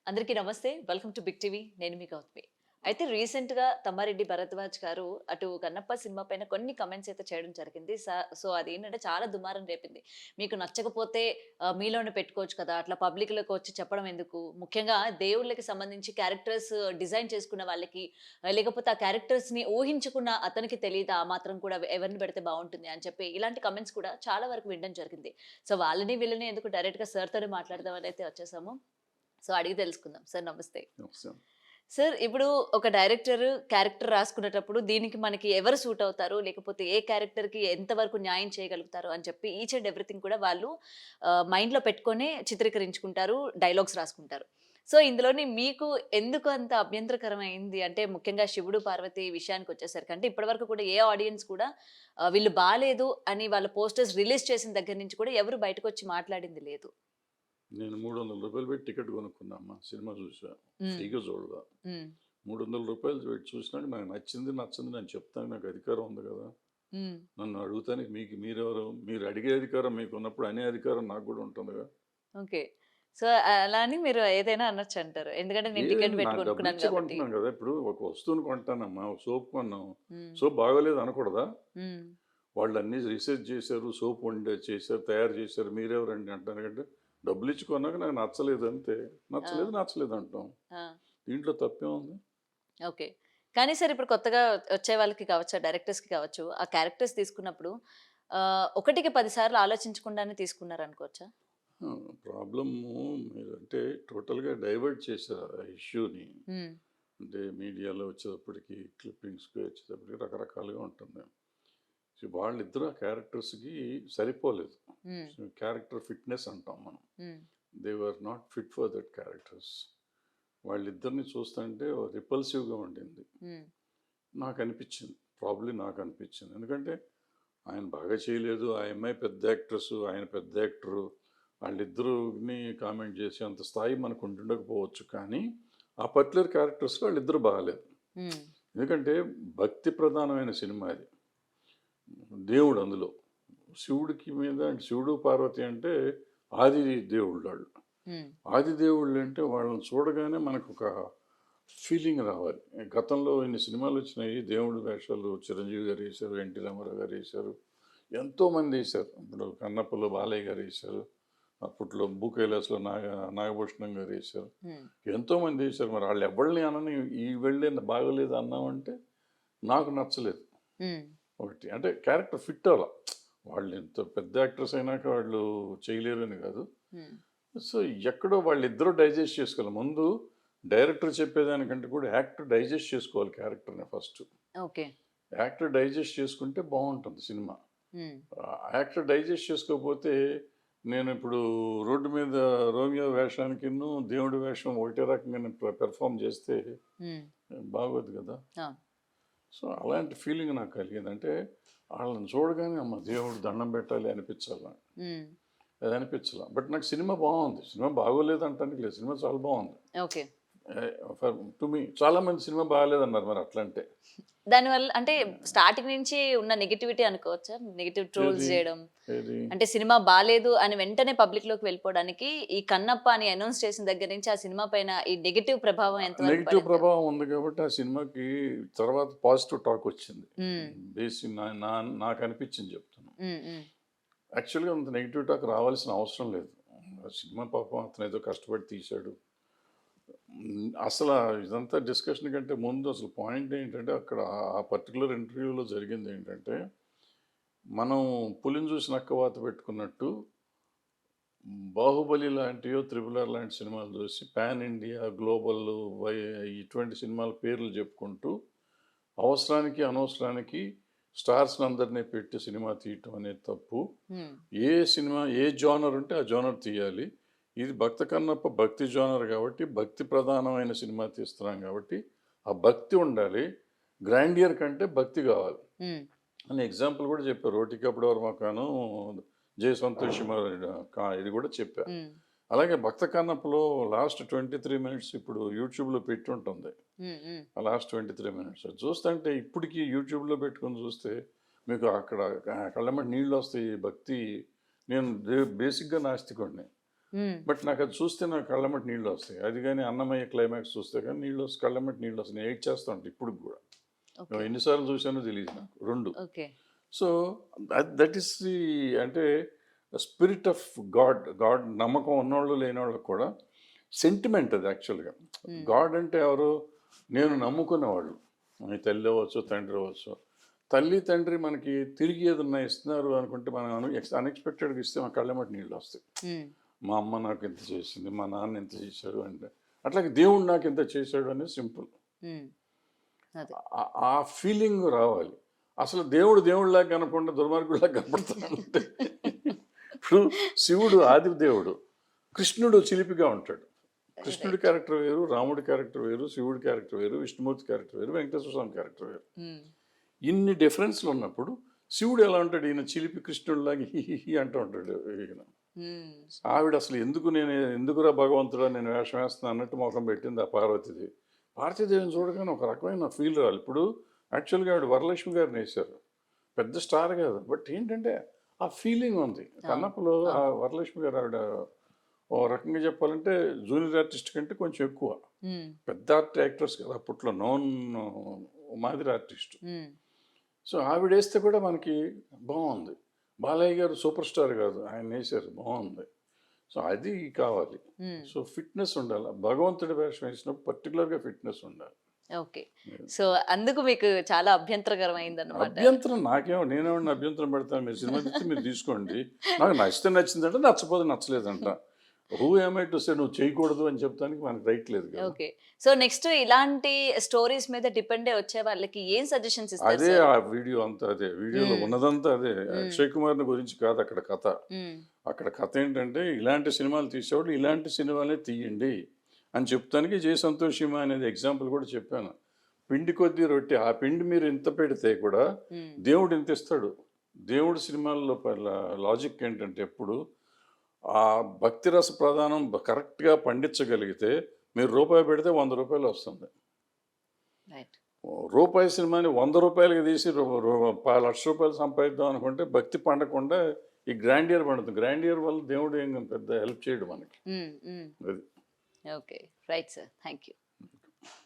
అందరికీ నమస్తే. Welcome to big TV. నేను మీ గౌతమి. అయితే రీసెంట్‌గా తమ్మారెడ్డి భరద్వాజ్ గారు అటు 'కన్నప్ప' సినిమా పైన కొన్ని కామెంట్స్ అయితే చేయడం జరిగింది. సో అదేంటంటే చాలా దుమారం రేపింది. మీకు నచ్చకపోతే మీలోనే పెట్టుకోవచ్చు కదా! అట్లా పబ్లిక్‌లోకి వచ్చి చెప్పడం ఎందుకు? ముఖ్యంగా దేవుళ్ళకి సంబంధించి క్యారెక్టర్స్ డిజైన్ చేసుకున్న వాళ్ళకి లేకపోతే ఆ క్యారెక్టర్స్‌ని ఊహించుకున్న అతనికి తెలీదా? ఆ మాత్రం కూడా ఎవరిని పెడితే బావుంటుంది అని చెప్పి ఇలాంటి కామెంట్స్ కూడా చాలా వరకు వినడం జరిగింది. సో వాళ్ళని వీళ్ళని ఎందుకు డైరెక్ట్‌గా సార్‌తోనే మాట్లాడదామని అయితే వచ్చేసాము. సో, అడిగి తెలుసుకుందాం. సార్ నమస్తే. అవసరం. సార్ ఇప్పుడు ఒక డైరెక్టర్ క్యారెక్టర్ రాసుకునేటప్పుడు దీనికి మనకి ఎవరు సూట్ అవుతారు? లేకపోతే ఏ క్యారెక్టర్‌కి ఎంత వరకు న్యాయం చేయగలుగుతారు అని చెప్పి ఈచ్ అండ్ ఎవ్రీథింగ్ కూడా వాళ్ళు మైండ్‌లో పెట్టుకొనే చిత్రీకరించుకుంటారు. డైలాగ్స్ రాసుకుంటారు. సో, ఇందులోని మీకు ఎందుకు అంత అభ్యంతరకరమైంది? అంటే ముఖ్యంగా శివుడు, పార్వతి విషయానికొచ్చేసరికి అంటే ఇప్పటివరకు కూడా ఏ ఆడియన్స్ కూడా వీళ్ళు బాలేదు అని వాళ్ళ పోస్టర్స్ రిలీజ్ చేసిన దగ్గర నుంచి కూడా ఎవరు బయటకొచ్చి మాట్లాడింది లేదు. నేను రూ. 300 పెట్టి టికెట్ కొనుక్కున్నా అమ్మా. సినిమా చూసా. హ్మ్. ఫ్రీగా చూడలా. హ్మ్. రూ. 300 పెట్టి చూసినాక నాకు నచ్చింది, నచ్చంది నేను చెప్తానికి నాకు అధికారం ఉంది కదా! హ్మ్. నన్ను అడుగుతానికి మీరెవరు? మీరు అడిగే అధికారం మీకున్నప్పుడు అనే అధికారం నాకు కూడా ఉంటుందిగా! ఓకే. సో, అలా అని మీరు ఏదైనా అనొచ్చంటారు. ఎందుకంటే నేను టికెట్ ఏదైనా పెట్టి నాకు కొనుక్కున్నాను డబ్బులిచ్చి గాబట్టి. కొంటున్నాను కదా! ఇప్పుడు ఒక వస్తువుని కొంటానమ్మా. ఒక సోప్ కొన్నాం. హ్మ్. సోప్ బాగోలేదు అనకూడదా? హ్మ్. వాళ్ళన్నీ రిసర్చ్ చేశారు. సోప్ చేశారు, తయారు చేశారు. మీరెవరండి అంటానికంటే డబ్బులిచ్చి కొన్నాక నాకు నచ్చలేదు అంతే. ఆ! నచ్చలేదు, నచ్చలేదు అంటాం. ఆ! దీంట్లో తప్పేముంది? ఓకే. కానీ సార్ ఇప్పుడు కొత్తగా వచ్చే వాళ్ళకి కావచ్చు, డైరెక్టర్స్‌కి కావచ్చు, ఆ క్యారెక్టర్స్ తీసుకున్నప్పుడు ఒకటికి 10 సార్లు ఆలోచించకుండానే తీసుకున్నారనుకోవచ్చా? ఆ! ప్రాబ్లము మీరంటే టోటల్‌గా డైవర్ట్ చేశారు ఆ ఇష్యూని. హ్మ్. అంటే మీడియాలో వచ్చేటప్పటికి, క్లిప్పింగ్స్‌కి వచ్చేటప్పటికి రకరకాలుగా ఉంటుంది. సో, వాళ్ళిద్దరూ ఆ క్యారెక్టర్స్‌కి సరిపోలేదు. హ్మ్. సో, క్యారెక్టర్ ఫిట్‌నెస్ అంటాం మనం. హ్మ్. They were not fit for that characters. వాళ్ళిద్దరిని చూస్తుంటే రిపల్సివ్‌గా ఉండింది. హ్మ్. నాకనిపించింది. ప్రాబబ్లీ నాకనిపించింది. ఎందుకంటే ఆయన బాగా చేయలేదు. ఆ అమ్మాయి పెద్ద యాక్ట్రెసు, ఆయన పెద్ద యాక్టరు. వాళ్ళిద్దరూని కామెంట్ చేసేంత స్థాయి మనకు ఉండుండకపోవచ్చు. కానీ, ఆ పర్టిక్యులర్ క్యారెక్టర్స్‌లో వాళ్ళిద్దరూ బాగాలేదు. హ్మ్. ఎందుకంటే భక్తి ప్రధానమైన సినిమా అది. దేవుడు అందులో. శివుడికి మీద శివుడు, పార్వతి అంటే ఆది దేవుళ్ళాళ్ళు. హ్మ్. ఆది దేవుళ్ళంటే వాళ్ళని చూడగానే మనకొక ఫీలింగ్ రావాలి. గతంలో ఇన్ని సినిమాలొచ్చినాయి. దేవుడి వేషాలు చిరంజీవి గారేశారు, ఎన్టీ రామారావు గారేశారు. ఎంతోమంది ఏశారు. ఇప్పుడు 'కన్నప్పలో' బాలయ్య గారేశారు. అప్పట్లో 'భూ కైలాస్‌లో' నాగభూషణం గారేశారు. హ్మ్. ఎంతోమంది ఏశారు. మరి ఆళ్ళెవ్వళ్ళని అనని ఈ వెళ్ళే బాగోలేదు అన్నామంటే నాకు నచ్చలేదు. హ్మ్. ఒకటి. అంటే క్యారెక్టర్ ఫిట్ అవ్వల. వాళ్ళు ఎంత పెద్ద యాక్టర్స్ అయినాక వాళ్ళు చేయలేరని కాదు. హ్మ్. సో, ఎక్కడో వాళ్ళిద్దరూ డైజెస్ట్ చేసుకోవాలి. ముందు డైరెక్టర్ చెప్పేదానికంటే కూడా యాక్టర్ డైజెస్ట్ చేసుకోవాలి క్యారెక్టర్‌ని ఫస్టు. ఓకే. యాక్టర్ డైజెస్ట్ చేసుకుంటే బావుంటుంది సినిమా. హ్మ్. యాక్టర్ డైజెస్ట్ చేసుకోకపోతే నేనిప్పుడు రోడ్డు మీద రోమియో వేషానికిను, దేవుడి వేషం ఒకటే రకంగా నేను పెర్ఫార్మ్ చేస్తే హ్మ్. బాగోదు కదా! అవును. సో, అలాంటి ఫీలింగ్ నాకు కలిగింది. అంటే ఆళ్ళని చూడగానే అమ్మ దేవుడికి దండం పెట్టాలి అనిపించాల. హ్మ్. అది అనిపించలా. బట్ నాకు సినిమా బావుంది. సినిమా బాగోలేదు అనటానికి లేదు. సినిమా చాలా బావుంది. ఓకే. ఫర్ టు మీ చాలా మంది సినిమా బాగాలేదన్నారు మరి అట్లంటే. దానివల్ల అంటే స్టార్టింగ్ నుంచి ఉన్న నెగటివిటీ అనుకోవచ్చా? నెగెటివ్ ట్రోల్స్ ఏది? జేయడం. ఏది? అంటే సినిమా బాలేదు అని వెంటనే పబ్లిక్‌లోకి వెళ్ళిపోవడానికి ఈ 'కన్నప్ప' అని అనౌన్స్ చేసిన దగ్గర నుంచి ఆ సినిమా పైన ఈ నెగెటివ్ ప్రభావం ఎంత వరకు నెగెటివ్ పడింది? ప్రభావం ఉంది కాబట్టి ఆ సినిమాకి తర్వాత పాజిటివ్ టాక్ వచ్చింది. హ్మ్. బేసి నా నా నాకనిపించింది చెప్తున్నా. హ్మ్. హ్మ్. యాక్చువల్‌గా అంత నెగెటివ్ టాక్ రావాల్సిన అవసరం లేదు. ఆ సినిమా పాపం అతనేదో కష్టపడి తీశాడు. అసలా ఇదంతా డిస్కషన్ కంటే ముందు అసలు పాయింట్ ఏంటంటే అక్కడ ఆ పర్టిక్యులర్ ఇంటర్వ్యూలో జరిగిందేంటంటే, మనం పులిని చూసి నక్క వాత పెట్టుకున్నట్టు 'బాహుబలి' లాంటియో, 'త్రిబుల్ ఆర్' లాంటి సినిమాలు చూసి పాన్ ఇండియా, గ్లోబల్ వై ఇటువంటి సినిమాల పేర్లు చెప్పుకుంటూ అవసరానికి, అనవసరానికి స్టార్స్‌ని అందరిని పెట్టి సినిమా తీయటం అనేది తప్పు. హ్మ్. ఏ సినిమా ఏ జోనర్ ఉంటే ఆ జోనర్ తీయాలి. ఇది 'భక్త కన్నప్ప' భక్తి జోనర్ కాబట్టి, భక్తి ప్రధానమైన సినిమా తీస్తున్నాం కాబట్టి, ఆ భక్తి ఉండాలి. గ్రాండియర్ కంటే భక్తి కావాలి. హ్మ్. అని ఎగ్జాంపుల్ కూడా చెప్పారు. 'రోటి కపడా వర్మ ఖాను, జై సంతోషి ఇది కూడా చెప్పా. హ్మ్. అలాగే 'భక్త కన్నప్పలో' లాస్ట్ 23 మినిట్స్ ఇప్పుడు యూట్యూబ్‌లో పెట్టుంటుంది. హ్మ్. హ్మ్. ఆ లాస్ట్ 23 మినిట్స్. అది చూస్తంటే ఇప్పటికి యూట్యూబ్‌లో పెట్టుకొని చూస్తే మీకు అక్కడ కళ్ళెమ్మట నీళ్ళొస్తాయి. భక్తి నేను బేసిక్‌గా నాస్తికుడిని. బట్ నాకు అది చూస్తే నాకు కళ్ళమటి నీళ్ళు వస్తాయి. అది కానీ అన్నమయ్య క్లైమాక్స్ చూస్తే కానీ కళ్ళమటి నీళ్ళు వస్తాయి. నేను ఎయిట్ చేస్తూ ఉంటాను ఇప్పుడు కూడా. ఎన్నిసార్లు చూసానో తెలియదు నాకు 2. Okay. So that is the అంటే స్పిరిట్ ఆఫ్ గాడ్ నమ్మకం ఉన్నవాళ్ళు లేనివాళ్ళకి కూడా సెంటిమెంట్ అది యాక్చువల్గా. గాడ్ అంటే ఎవరు? నేను నమ్ముకునేవాళ్ళు. మీ తల్లి అవ్వచ్చు, తండ్రి అవ్వచ్చు. తల్లి తండ్రి మనకి తిరిగి ఏదన్నా ఇస్తున్నారు అనుకుంటే మనం అన్ఎక్స్పెక్టెడ్గా ఇస్తే మా కళ్ళమటి నీళ్ళు వస్తాయి. మా అమ్మ నాకు ఇంత చేసింది, మా నాన్న ఇంత చేశాడు అంటే, అట్లాగే దేవుడు నాకు ఇంత చేశాడు అనేది సింపుల్. ఆ ఫీలింగ్ రావాలి. అసలు దేవుడిలాగా కనపడకుండా దుర్మార్గుడిలాగా కనపడతాడంటే ఇప్పుడు శివుడు ఆది దేవుడు, కృష్ణుడు చిలిపిగా ఉంటాడు. కృష్ణుడి క్యారెక్టర్ వేరు, రాముడి క్యారెక్టర్ వేరు, శివుడి క్యారెక్టర్ వేరు, విష్ణుమూర్తి క్యారెక్టర్ వేరు, వెంకటేశ్వర స్వామి క్యారెక్టర్ వేరు. ఇన్ని డిఫరెన్స్లు ఉన్నప్పుడు శివుడు ఎలా ఉంటాడు? ఈయన చిలిపి కృష్ణుడిలాగా హి అంటూ ఉంటాడు. ఈయన ఆవిడ అసలు ఎందుకురా భగవంతుడా నేను వేషం వేస్తున్నా అన్నట్టు ముఖం పెట్టింది ఆ పార్వతీదేవి. పార్వతీదేవిని చూడగానే ఒక రకమైన ఫీల్ రావాలి. ఇప్పుడు యాక్చువల్గా ఆవిడ వరలక్ష్మి గారిని వేశారు, పెద్ద స్టార్ కాదు, బట్ ఏంటంటే ఆ ఫీలింగ్ ఉంది. కన్నప్పలో ఆ వరలక్ష్మి గారు ఆవిడ ఓ రకంగా చెప్పాలంటే జూనియర్ ఆర్టిస్ట్ కంటే కొంచెం ఎక్కువ, పెద్ద యాక్టర్స్ కదా అప్పట్లో, నోన్ మాదిరి ఆర్టిస్ట్. సో ఆవిడ వేస్తే కూడా మనకి బాగుంది. బాలయ్య గారు సూపర్ స్టార్ కాదు, ఆయన వేసారు, బాగుంది. సో అది కావాలి. సో ఫిట్నెస్ ఉండాలి. భగవంతుడి వేషం వేసినప్పుడు పర్టికులర్గా ఫిట్నెస్ ఉండాలి. ఓకే. సో అందుకు మీకు చాలా అభ్యంతరకరం అయిందన్నమాట. అభ్యంతరం నేనేమన్నా అభ్యంతరం పెడతాను? మీరు సినిమా తీస్తే మీరు తీసుకోండి, నాకు నచ్చితే నచ్చిందంటే, నచ్చపోతే నచ్చలేదంట. హూ ఏమ్ ఐ టు సే నువ్వు చేయకూడదు అని చెప్తానికి మనకు రైట్ లేదు కదా. ఓకే. సో నెక్స్ట్ ఇలాంటి స్టోరీస్ మీద డిపెండ్ అయ్యి వచ్చే వాళ్ళకి ఏం సజెషన్స్ ఇస్తారు? అదే ఆ వీడియో అంతా అదే, వీడియోలో ఉన్నదంతా అదే. అక్షయ్ కుమార్ గురించి కాదు అక్కడ కథ. అక్కడ కథ ఏంటంటే ఇలాంటి సినిమాలు తీసేవాళ్ళు ఇలాంటి సినిమాలే తీయండి అని చెప్తానికి జయ సంతోషిమా అనేది ఎగ్జాంపుల్ కూడా చెప్పాను. పిండి కొద్దీ రొట్టె, ఆ పిండి మీరు ఇంత పెడితే కూడా దేవుడు ఇంత ఇస్తాడు. దేవుడి సినిమాల్లో లాజిక్ ఏంటంటే ఎప్పుడు ఆ భక్తి రస ప్రధానం కరెక్ట్గా పండించగలిగితే మీరు రూపాయి పెడితే 100 రూపాయలు వస్తుంది. రూపాయి సినిమాని 100 రూపాయలకి తీసి 1,00,000 రూపాయలు సంపాదిద్దాం అనుకుంటే భక్తి పండకుండా ఈ గ్రాండియర్ పండుతుంది. గ్రాండియర్ వల్ల దేవుడు ఏం పెద్ద హెల్ప్ చేయడు మనకి. అది okay, right sir, thank you.